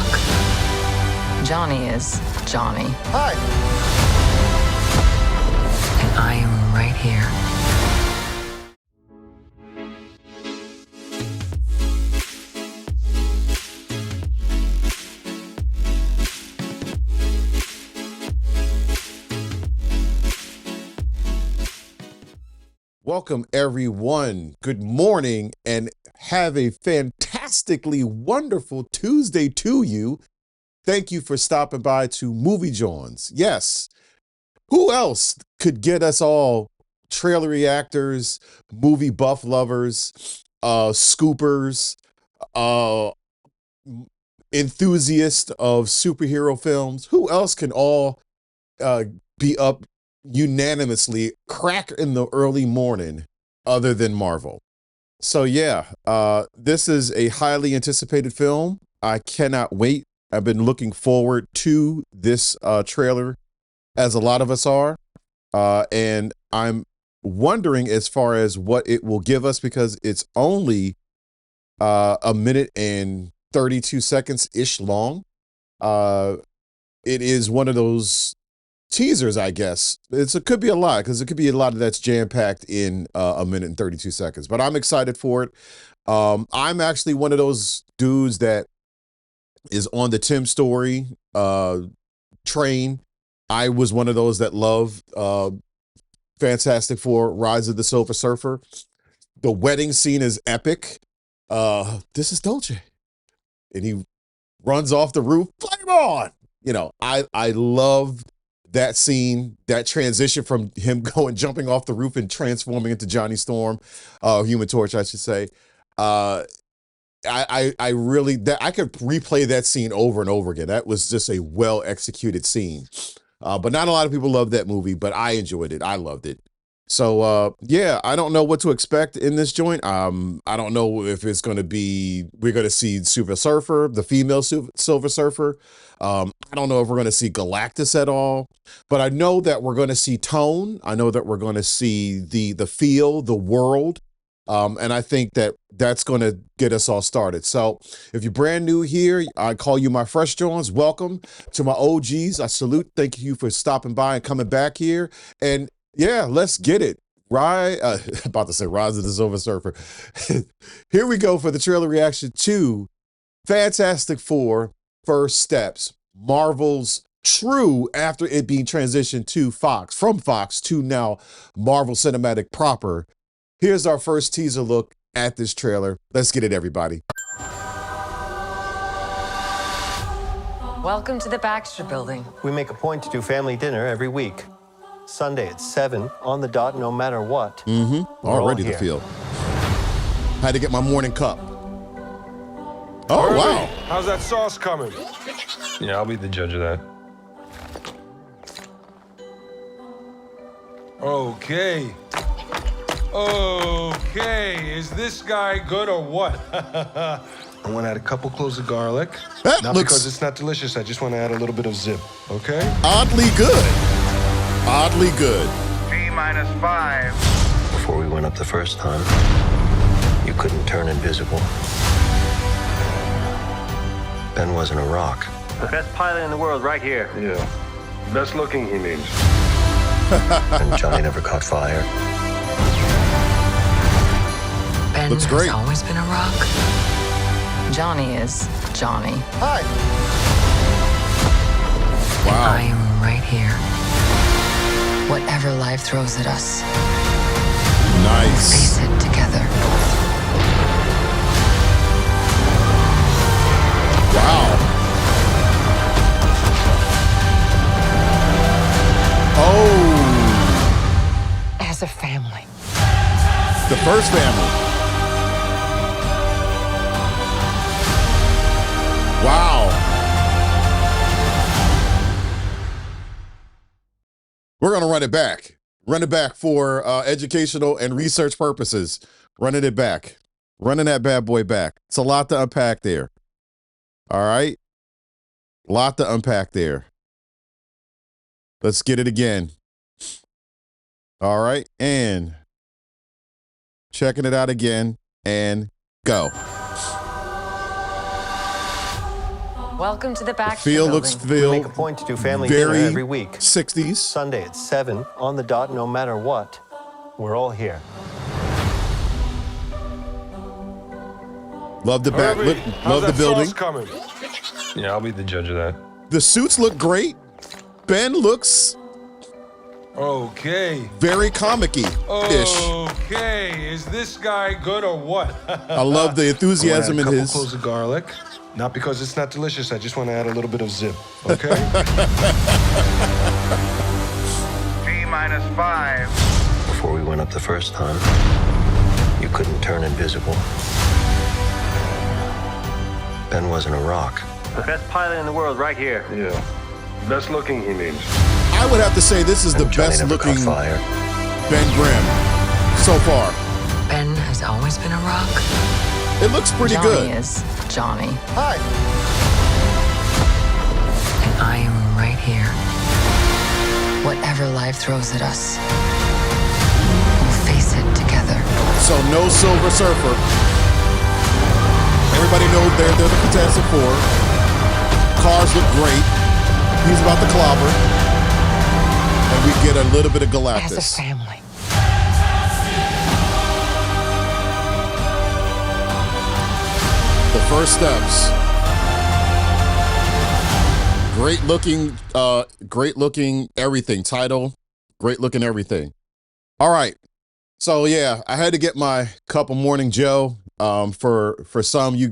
rock. Johnny is Johnny. Hi. And I am right here. Welcome, everyone. Good morning, and have a fantastically wonderful Tuesday to you. Thank you for stopping by to Movie Jawns. Yes, who else could get us all trailer reactors, movie buff lovers, scoopers, enthusiasts of superhero films? Who else can all be up unanimously crack in the early morning other than Marvel? So yeah, this is a highly anticipated film. I cannot wait. I've been looking forward to this trailer, as a lot of us are, and I'm wondering as far as what it will give us, because it's only a minute and 32 seconds ish long. It is one of those teasers, I guess. It could be a lot, because it could be a lot of that's jam-packed in a minute and 32 seconds, but I'm excited for it. I'm actually one of those dudes that is on the Tim Story train. I was one of those that loved Fantastic Four, Rise of the Silver Surfer. The wedding scene is epic. This is Dolce. And he runs off the roof, flame on! You know, I loved that scene, that transition from him jumping off the roof and transforming into Johnny Storm, Human Torch, I should say. I really, I could replay that scene over and over again. That was just a well executed scene. But not a lot of people love that movie, but I enjoyed it. I loved it. So yeah, I don't know what to expect in this joint. I don't know if it's going to be, we're going to see Silver Surfer, the female Silver Surfer. I don't know if we're going to see Galactus at all, but I know that we're going to see tone. I know that we're going to see the feel, the world. And I think that that's going to get us all started. So if you're brand new here, I call you my fresh Jawns. Welcome to my OGs. I salute. Thank you for stopping by and coming back here. And yeah, let's get it. About to say Rise of the Silver Surfer. Here we go for the trailer reaction to Fantastic Four First Steps, Marvel's true, after it being transitioned to Fox, from Fox to now Marvel Cinematic proper. Here's our first teaser look at this trailer. Let's get it, everybody. Welcome to the Baxter Building. We make a point to do family dinner every week. Sunday at 7 on the dot, no matter what. Mm-hmm. Already the here. feel. Had to get my morning cup. Oh, wow. How's that sauce coming? Yeah, I'll be the judge of that. Okay. Okay, is this guy good or what? I want to add a couple cloves of garlic. That Not looks because it's not delicious, I just want to add a little bit of zip, okay? oddly good. Oddly good. T-5. Before we went up the first time, you couldn't turn invisible. Ben wasn't a rock. The best pilot in the world right here. Yeah. Best looking, he means. And Johnny never caught fire. Ben Looks has great. always been a rock. Johnny is Johnny. Hi. I Wow. am right here. Whatever life throws at us, Nice. face it together. Wow. Oh, As a family. the first family. Wow. We're going to run it back. Run it back for educational and research purposes. Running it back. Running that bad boy back. It's a lot to unpack there. All right. A lot to unpack there. Let's get it again. All right. And checking it out again and go. Welcome to the Baxter Feel Building. looks We feel make a point to do family dinner very every week. 60s. Sunday at 7 on the dot, no matter what. We're all here. Love the back, Herbie, how's love the that building. sauce coming? Yeah, I'll be the judge of that. The suits look great. Ben looks Okay. very comic-y-ish. Okay. Is this guy good or what? I love the enthusiasm in I want to add a couple his. cloves of garlic. Not because it's not delicious. I just want to add a little bit of zip. Okay. T-5. Before we went up the first time, you couldn't turn invisible. Ben wasn't a rock. The best pilot in the world right here. Yeah. Best looking, he means. I would have to say this is the And Johnny best never looking caught fire. Ben Grimm so far. Ben has always been a rock. It looks pretty Johnny good. is Johnny. Hi. And I am right here. Whatever life throws at us, we'll face it together. So no Silver Surfer. Everybody knows they're the Fantastic Four. Cars look great. He's about to clobber. And we get a little bit of As a Galactus. family. The first steps. Great looking everything. Title, great looking everything. All right. So yeah, I had to get my cup of morning Joe. For some, you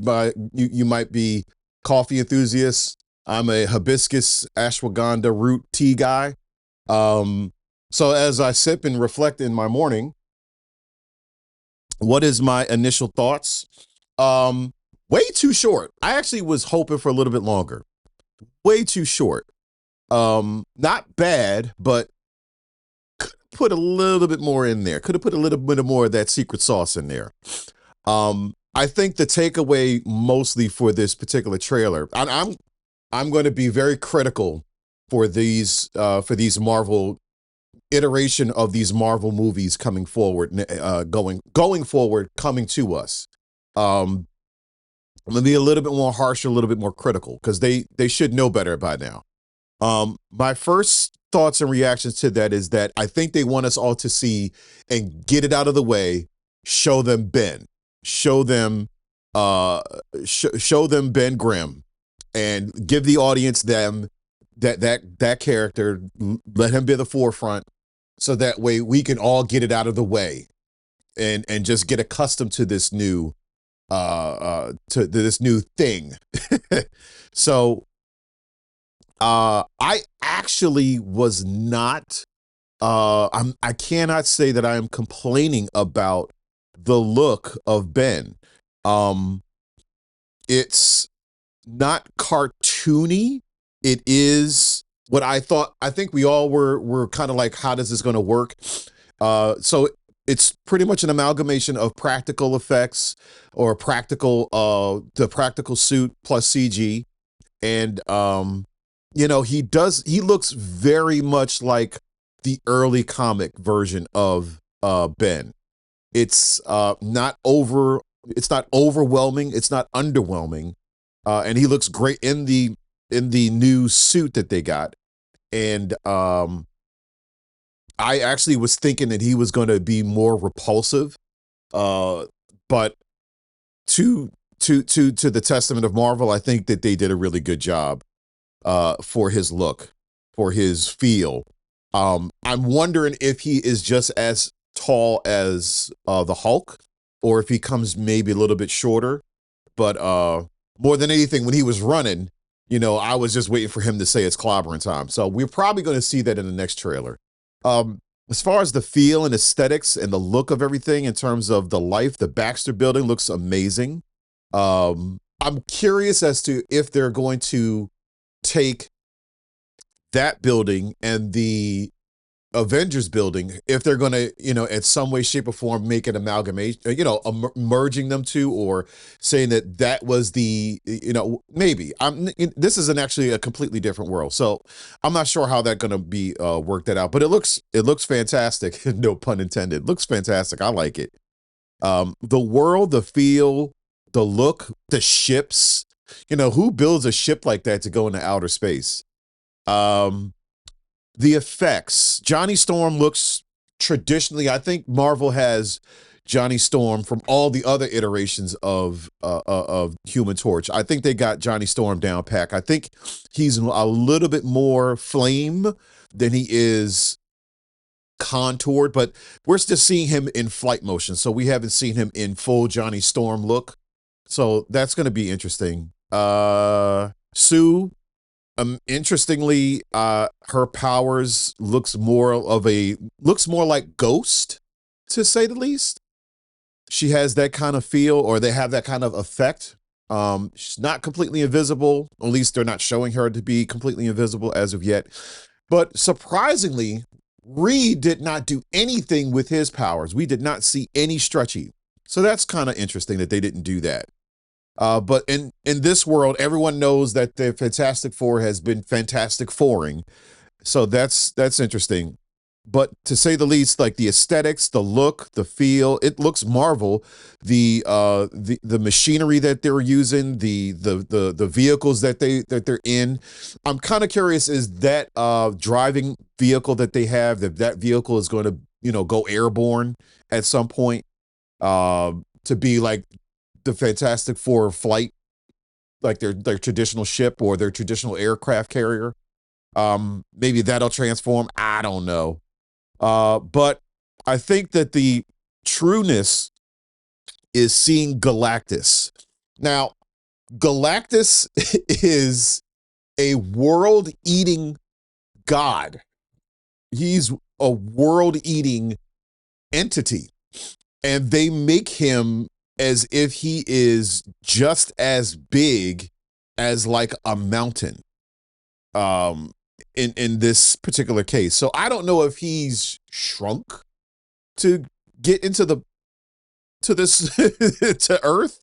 might be coffee enthusiasts. I'm a hibiscus ashwagandha root tea guy. So as I sip and reflect in my morning, what is my initial thoughts? Way too short. I actually was hoping for a little bit longer. Way too short. Not bad, but could put a little bit more in there. Could have put a little bit more of that secret sauce in there. I think the takeaway mostly for this particular trailer, I'm going to be very critical for these Marvel iteration of these Marvel movies coming forward, going forward, coming to us. I'm gonna be a little bit more harsh, a little bit more critical, because they should know better by now. My first thoughts and reactions to that is that I think they want us all to see and get it out of the way. Show them Ben. Show them Ben Grimm, and give the audience them that character. Let him be the forefront, so that way we can all get it out of the way, and just get accustomed to this new this new thing. So I actually was not I cannot say that I am complaining about the look of Ben. It's not cartoony. It is what I thought. I think we all were kind of like, how does this going to work? So it's pretty much an amalgamation of practical effects, or the practical suit plus CG. And he looks very much like the early comic version of Ben. It's not overwhelming, it's not underwhelming. And he looks great in the new suit that they got. And I actually was thinking that he was going to be more repulsive, but to the testament of Marvel, I think that they did a really good job for his look, for his feel. I'm wondering if he is just as tall as the Hulk, or if he comes maybe a little bit shorter. But more than anything, when he was running, I was just waiting for him to say it's clobbering time. So we're probably going to see that in the next trailer. As far as the feel and aesthetics and the look of everything, in terms of the Baxter Building looks amazing. I'm curious as to if they're going to take that building and the Avengers building, if they're going to, in some way, shape, or form, make an amalgamation, merging them two, or saying that was the, maybe. This isn't actually a completely different world, so I'm not sure how that's going to be worked that out. But it looks fantastic. No pun intended. Looks fantastic. I like it. The world, the feel, the look, the ships, Who builds a ship like that to go into outer space? The effects. Johnny Storm looks traditionally, I think Marvel has Johnny Storm from all the other iterations of Human Torch. I think they got Johnny Storm down pack. I think he's a little bit more flame than he is contoured, but we're still seeing him in flight motion, so we haven't seen him in full Johnny Storm look. So that's going to be interesting. Sue, interestingly, her powers looks more like Ghost, to say the least. She has that kind of feel, or they have that kind of effect. She's not completely invisible. At least they're not showing her to be completely invisible as of yet. But surprisingly, Reed did not do anything with his powers. We did not see any stretchy. So that's kind of interesting that they didn't do that. But in this world, everyone knows that the Fantastic Four has been Fantastic Fouring. So that's interesting. But to say the least, like the aesthetics, the look, the feel, it looks Marvel. The machinery that they're using, the vehicles that they're in. I'm kind of curious, is that driving vehicle that they have, that vehicle is going to go airborne at some point, to be like the Fantastic Four flight, like their traditional ship or their traditional aircraft carrier. Maybe that'll transform. I don't know. But I think that the trueness is seeing Galactus. Now, Galactus is a world-eating god. He's a world-eating entity. And they make him as if he is just as big as like a mountain. In this particular case. So I don't know if he's shrunk to get into this to Earth,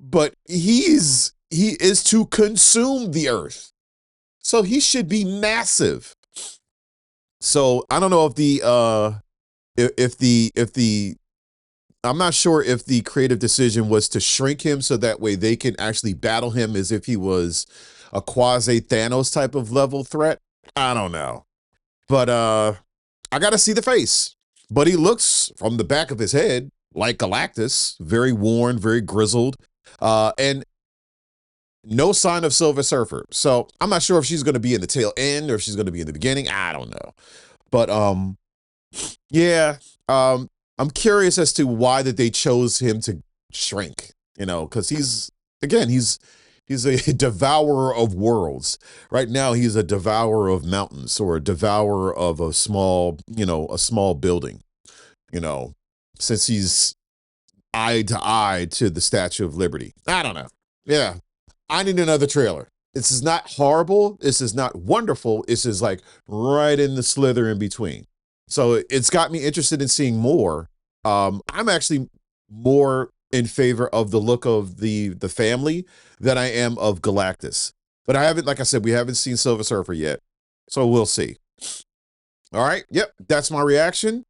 but he is to consume the Earth. So he should be massive. So I don't know if I'm not sure if the creative decision was to shrink him so that way they can actually battle him as if he was a quasi Thanos type of level threat. I don't know. But I got to see the face. But he looks from the back of his head like Galactus, very worn, very grizzled, and no sign of Silver Surfer. So I'm not sure if she's going to be in the tail end or if she's going to be in the beginning. I don't know. But yeah, I'm curious as to why that they chose him to shrink, because he's a devourer of worlds. Right now, he's a devourer of mountains, or a devourer of a small building, since he's eye to eye to the Statue of Liberty. I don't know. Yeah, I need another trailer. This is not horrible. This is not wonderful. This is like right in the slither in between. So it's got me interested in seeing more. I'm actually more in favor of the look of the family than I am of Galactus. But like I said, we haven't seen Silver Surfer yet. So we'll see. All right. Yep. That's my reaction.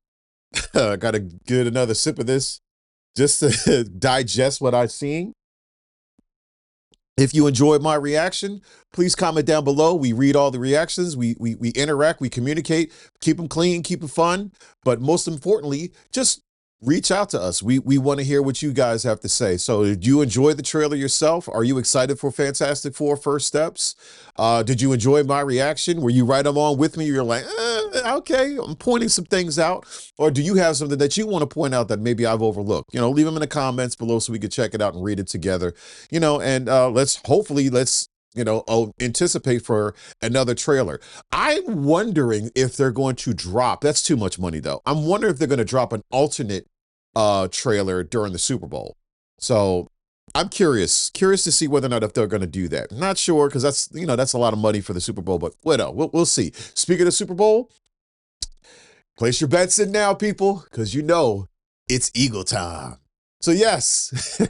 I got to get another sip of this just to digest what I'm seeing. If you enjoyed my reaction, please comment down below. We read all the reactions. We interact. We communicate. Keep them clean. Keep it fun. But most importantly, just reach out to us. We want to hear what you guys have to say. So did you enjoy the trailer yourself? Are you excited for Fantastic Four First Steps? Did you enjoy my reaction? Were you right along with me? You're like, okay, I'm pointing some things out. Or do you have something that you want to point out that maybe I've overlooked? Leave them in the comments below so we can check it out and read it together. And let's anticipate for another trailer. I'm wondering if they're going to drop, that's too much money though. I'm wondering if they're going to drop an alternate trailer during the Super Bowl. So I'm curious to see whether or not if they're going to do that. Not sure, because that's a lot of money for the Super Bowl, but we'll see. Speaking of the Super Bowl, place your bets in now, people, because it's Eagle time. So yes,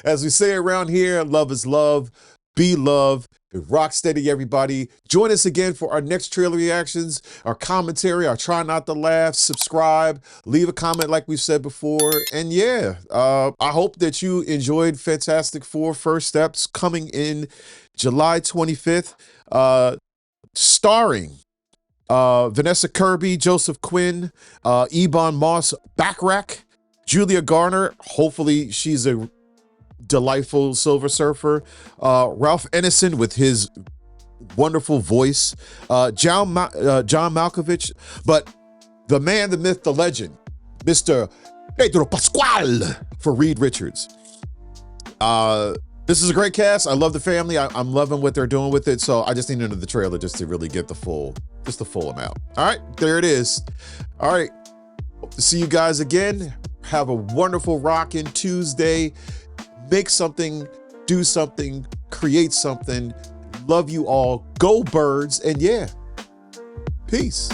as we say around here, love is love, be love, Rock steady, everybody. Join us again for our next trailer reactions, our commentary, our try not to laugh. Subscribe, leave a comment like we've said before. And yeah, I hope that you enjoyed Fantastic Four First Steps, coming in July 25th, starring Vanessa Kirby, Joseph Quinn, Ebon Moss-Bachrach, Julia Garner. Hopefully she's a delightful Silver Surfer. Ralph Ineson with his wonderful voice. John Malkovich, but the man, the myth, the legend, Mr. Pedro Pascal for Reed Richards. This is a great cast. I love the family. I'm loving what they're doing with it. So I just need another trailer just to really get the full amount. All right, there it is. All right, hope to see you guys again. Have a wonderful rockin' Tuesday. Make something, do something, create something. Love you all. Go Birds. And yeah, peace.